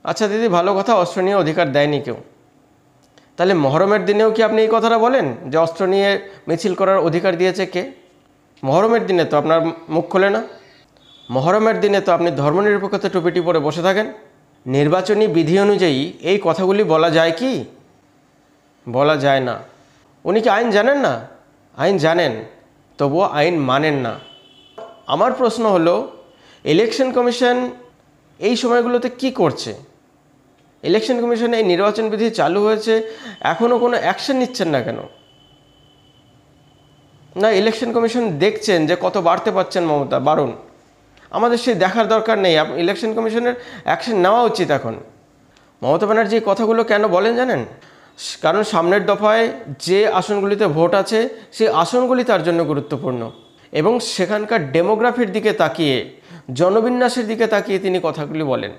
আচ্ছা দিদি, ভালো কথা, অস্ত্র নিয়ে অধিকার দেয়নি কেউ। তাহলে মহরমের দিনেও কি আপনি এই কথাটা বলেন যে অস্ত্র নিয়ে মিছিল করার অধিকার দিয়েছে কে? মহরমের দিনে তো আপনার মুখ খোলে না। মহরমের দিনে তো আপনি ধর্মনিরপেক্ষতা টুপিটি পরে বসে থাকেন। নির্বাচনী বিধি অনুযায়ী এই কথাগুলি বলা যায় কি? বলা যায় না। উনি কি আইন জানেন না? আইন জানেন, তবুও আইন মানেন না। আমার প্রশ্ন হলো, ইলেকশন কমিশন এই সময়গুলোতে কি করছে? ইলেকশন কমিশন এই নির্বাচন বিধি চালু হয়েছে, এখনও কোনো অ্যাকশন নিচ্ছেন না কেন? না, ইলেকশন কমিশন দেখছেন যে কত বাড়তে পারছেন মমতা, বাড়ুন। আমাদের সেই দেখার দরকার নেই। ইলেকশন কমিশনের অ্যাকশন নেওয়া উচিত এখন। মমতা ব্যানার্জি কথাগুলো কেন বলেন জানেন? কারণ সামনের দফায় যে আসনগুলিতে ভোট আছে সেই আসনগুলি তার জন্য গুরুত্বপূর্ণ, এবং সেখানকার ডেমোগ্রাফির দিকে তাকিয়ে, জনবিন্যাসের দিকে তাকিয়ে তিনি কথাগুলি বলেন।